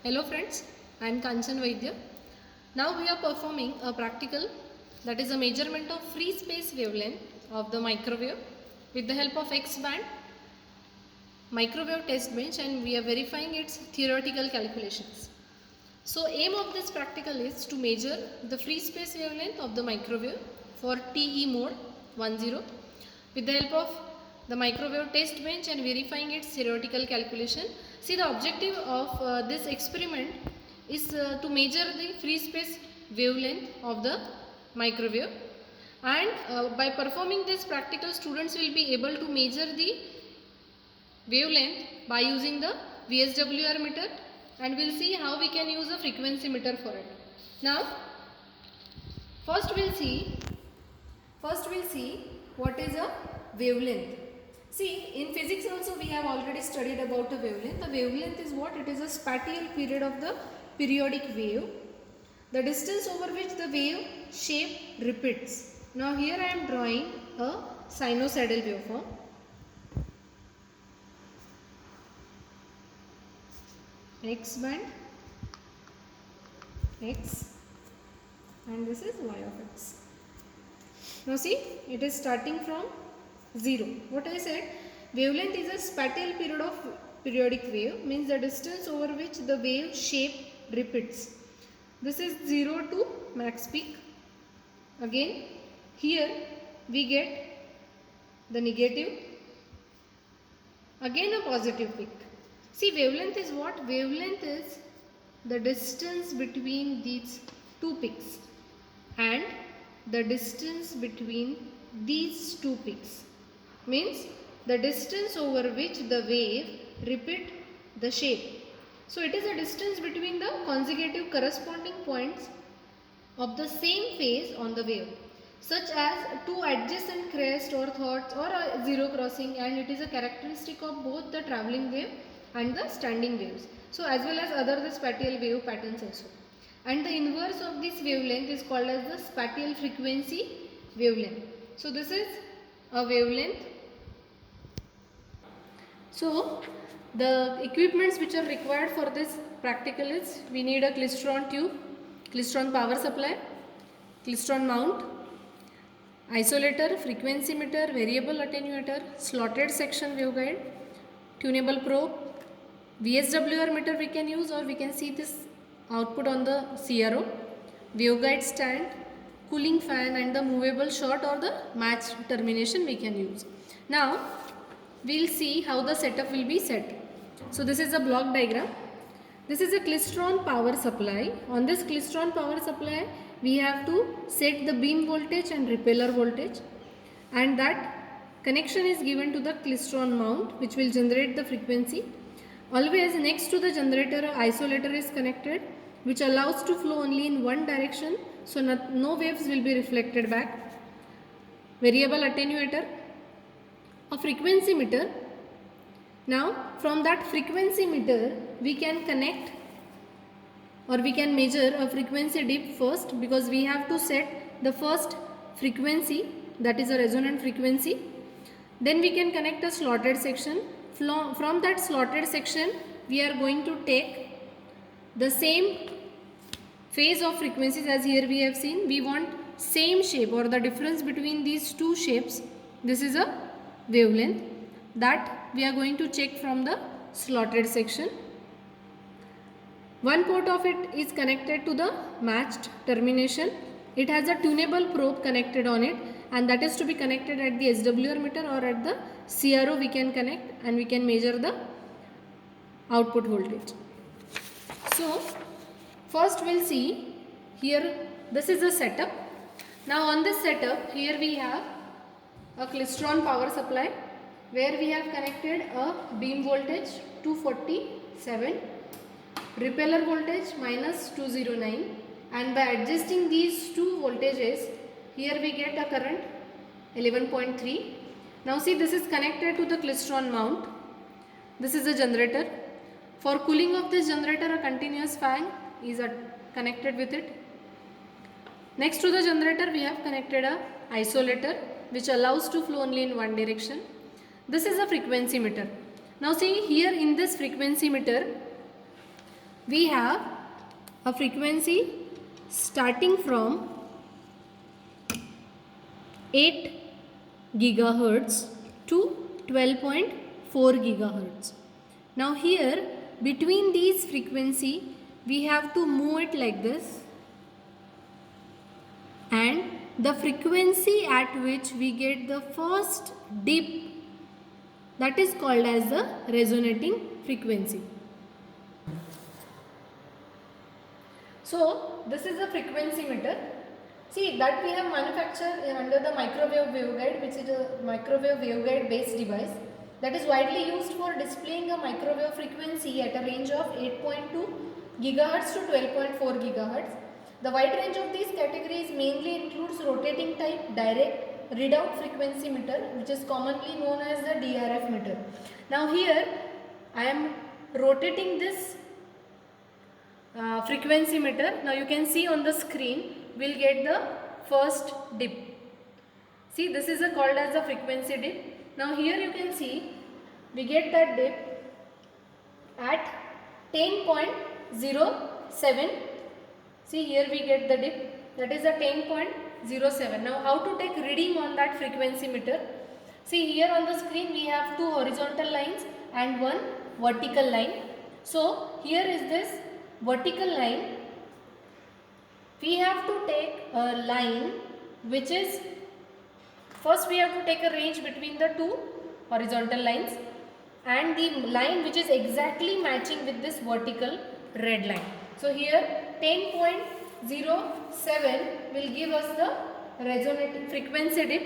Hello friends, I am Kanchan Vaidya. Now we are performing a practical, that is a measurement of free space wavelength of the microwave with the help of X-band microwave test bench, and we are verifying its theoretical calculations. So aim of this practical is to measure the free space wavelength of the microwave for TE mode 10 with the help of the microwave test bench and verifying its theoretical calculation. See, the objective of this experiment is to measure the free space wavelength of the microwave, and by performing this practical, students will be able to measure the wavelength by using the VSWR meter, and we'll see how we can use a frequency meter for it. Now first we'll see what is a wavelength. See, in physics also we have already studied about a wavelength. The wavelength is what? It is a spatial period of the periodic wave, the distance over which the wave shape repeats. Now here I am drawing a sinusoidal waveform. X band, X, and this is Y of X. Now see, it is starting from 0. What I said, wavelength is a spatial period of periodic wave, means the distance over which the wave shape repeats. This is 0 to max peak. Again, here we get the negative, again a positive peak. See, wavelength is what? Wavelength is the distance between these two peaks and the distance between these two peaks, means the distance over which the wave repeat the shape. So it is a distance between the consecutive corresponding points of the same phase on the wave, such as two adjacent crests or thoughts or a zero crossing, and it is a characteristic of both the travelling wave and the standing waves, so as well as other the spatial wave patterns also. And the inverse of this wavelength is called as the spatial frequency wavelength. So this is a wavelength. So the equipments which are required for this practical is, we need a klystron tube, klystron power supply, klystron mount, isolator, frequency meter, variable attenuator, slotted section waveguide, tunable probe, VSWR meter we can use, or we can see this output on the CRO, waveguide stand, cooling fan, and the movable short or the matched termination we can use. Now we'll see how the setup will be set. So this is a block diagram. This is a klystron power supply. On this klystron power supply we have to set the beam voltage and repeller voltage, and that connection is given to the klystron mount, which will generate the frequency. Always next to the generator, isolator is connected, which allows to flow only in one direction, so no waves will be reflected back. Variable attenuator, a frequency meter. Now from that frequency meter we can connect, or we can measure a frequency dip first, because we have to set the first frequency, that is a resonant frequency. Then we can connect a slotted section. From that slotted section we are going to take the same phase of frequencies, as here we have seen. We want same shape, or the difference between these two shapes. This is a wavelength that we are going to check from the slotted section. One port of it is connected to the matched termination. It has a tunable probe connected on it, and that is to be connected at the SWR meter, or at the CRO we can connect, and we can measure the output voltage. So first we'll see here, this is the setup. Now on this setup, here we have a klystron power supply, where we have connected a beam voltage 247, repeller voltage minus 209, and by adjusting these two voltages, here we get a current 11.3. Now see, this is connected to the klystron mount. This is a generator. For cooling of this generator, a continuous fan is connected with it. Next to the generator we have connected a isolator, which allows to flow only in one direction. This is a frequency meter. Now see, here in this frequency meter, we have a frequency starting from 8 gigahertz to 12.4 gigahertz. Now here between these frequency we have to move it like this, and the frequency at which we get the first dip, that is called as the resonating frequency. So this is a frequency meter. See that we have manufactured under the microwave waveguide, which is a microwave waveguide based device that is widely used for displaying a microwave frequency at a range of 8.2 gigahertz to 12.4 gigahertz. The wide range of these categories mainly includes rotating type direct readout frequency meter, which is commonly known as the DRF meter. Now here I am rotating this frequency meter. Now you can see on the screen we will get the first dip. See, this is called as the frequency dip. Now here you can see we get that dip at 10.07. See, here we get the dip, that is a 10.07. Now how to take reading on that frequency meter? See, here on the screen we have two horizontal lines and one vertical line. So here is this vertical line. We have to take a line which is, first we have to take a range between the two horizontal lines and the line which is exactly matching with this vertical red line. So here 10.07 will give us the resonating frequency dip.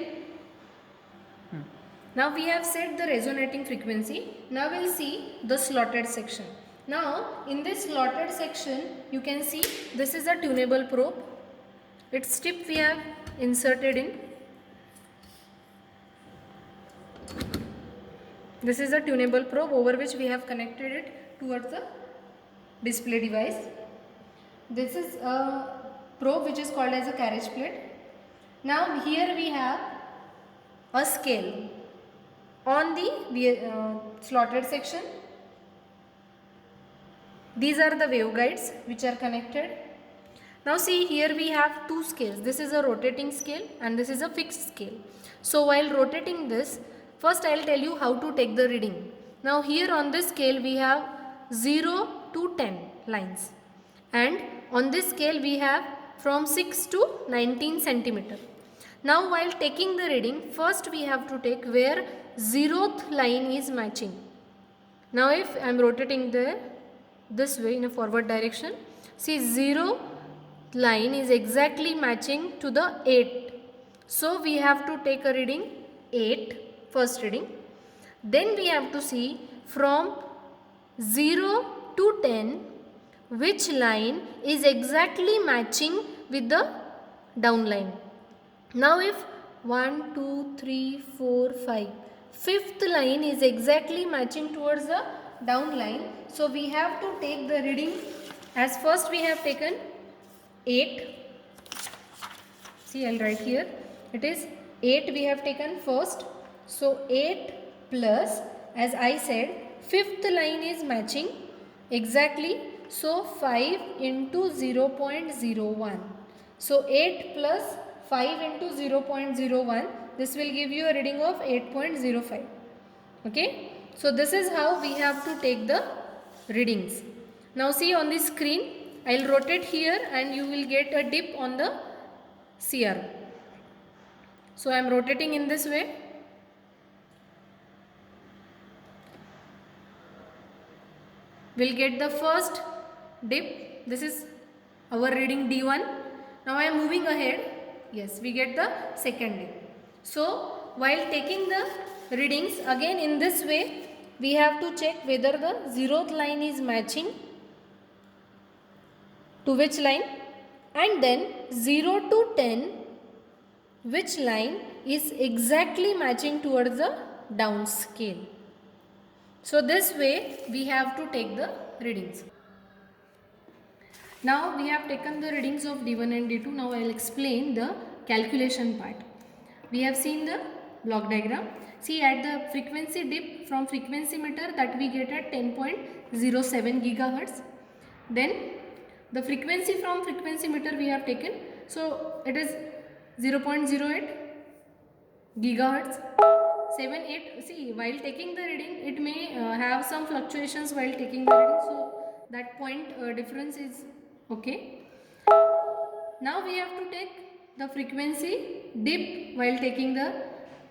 Now we have set the resonating frequency. Now we will see the slotted section. Now in this slotted section you can see this is a tunable probe. Its tip we have inserted in. This is a tunable probe over which we have connected it towards the display device. This is a probe which is called as a carriage plate. Now here we have a scale on the slotted section. These are the waveguides which are connected. Now see, here we have two scales. This is a rotating scale and this is a fixed scale. So while rotating this, first I will tell you how to take the reading. Now here on this scale we have 0 to 10 lines, and on this scale we have from 6 to 19 centimeter. Now while taking the reading, first we have to take where 0th line is matching. Now if I am rotating this way in a forward direction, see 0 line is exactly matching to the 8. So we have to take a reading 8, first reading. Then we have to see from 0 to 10 which line is exactly matching with the down line. Now if 1, 2, 3, 4, 5, fifth line is exactly matching towards the down line. So we have to take the reading as first we have taken 8. See, I will write here. It is 8 we have taken first. So 8 plus, as I said, fifth line is matching exactly. So 5 into 0.01. So 8 plus 5 into 0.01. This will give you a reading of 8.05. Okay. So this is how we have to take the readings. Now see on the screen, I will rotate here and you will get a dip on the CR. So I am rotating in this way. We will get the first dip. This is our reading D1. Now I am moving ahead. Yes, we get the second dip. So while taking the readings, again in this way we have to check whether the 0th line is matching to which line, and then 0 to 10 which line is exactly matching towards the down scale. So this way we have to take the readings. Now we have taken the readings of D1 and D2. Now I will explain the calculation part. We have seen the block diagram. See, at the frequency dip from frequency meter that we get at 10.07 gigahertz. Then the frequency from frequency meter we have taken, so it is 0.08 gigahertz. 78, see, while taking the reading it may have some fluctuations while taking the reading, so that point difference is okay. Now we have to take the frequency dip while taking the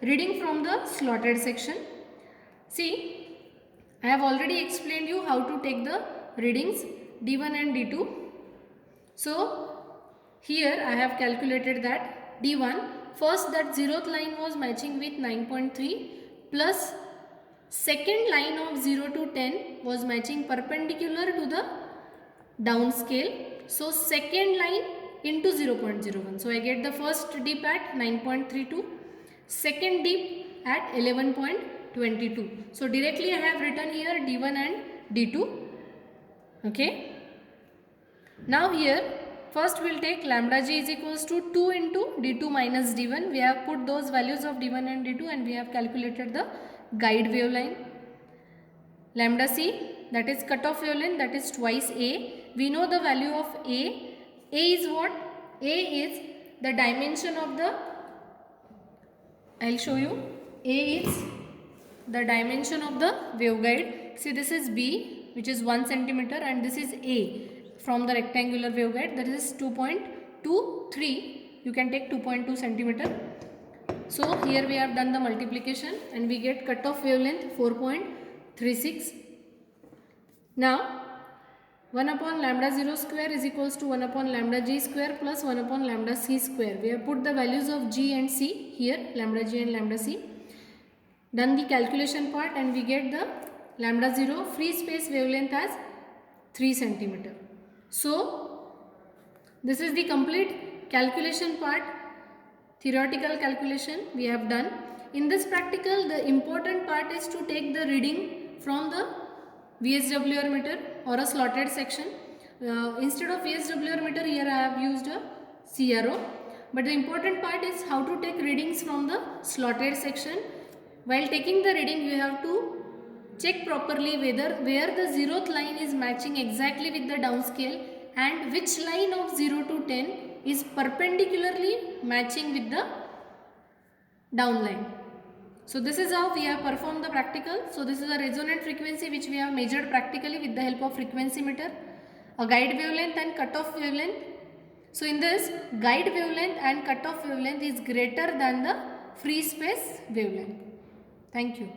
reading from the slotted section. See, I have already explained you how to take the readings D1 and D2. So here I have calculated that D1, first that zeroth line was matching with 9.3 plus second line of 0 to 10 was matching perpendicular to the downscale. So second line into 0.01. So I get the first dip at 9.32, second dip at 11.22. So directly I have written here D1 and D2. Okay. Now here first we will take lambda g is equals to 2 into D2 minus D1. We have put those values of D1 and D2 and we have calculated the guide waveline. Lambda c, that is cutoff wavelength, that is twice A. We know the value of A. A is what? A is the dimension of the, I will show you. A is the dimension of the waveguide. See, this is B, which is 1 centimeter, and this is A from the rectangular waveguide, that is 2.23. You can take 2.2 centimeter. So here we have done the multiplication and we get cutoff wavelength 4.36. Now 1 upon lambda 0 square is equals to 1 upon lambda g square plus 1 upon lambda c square. We have put the values of g and c here, lambda g and lambda c. Done the calculation part and we get the lambda 0 free space wavelength as 3 centimeter. So this is the complete calculation part, theoretical calculation we have done. In this practical, the important part is to take the reading from the VSWR meter or a slotted section. Instead of VSWR meter, here I have used a CRO. But the important part is how to take readings from the slotted section. While taking the reading, you have to check properly where the zeroth line is matching exactly with the downscale and which line of 0 to 10 is perpendicularly matching with the downline. So this is how we have performed the practical. So this is a resonant frequency which we have measured practically with the help of frequency meter, a guide wavelength and cutoff wavelength. So in this, guide wavelength and cutoff wavelength is greater than the free space wavelength. Thank you.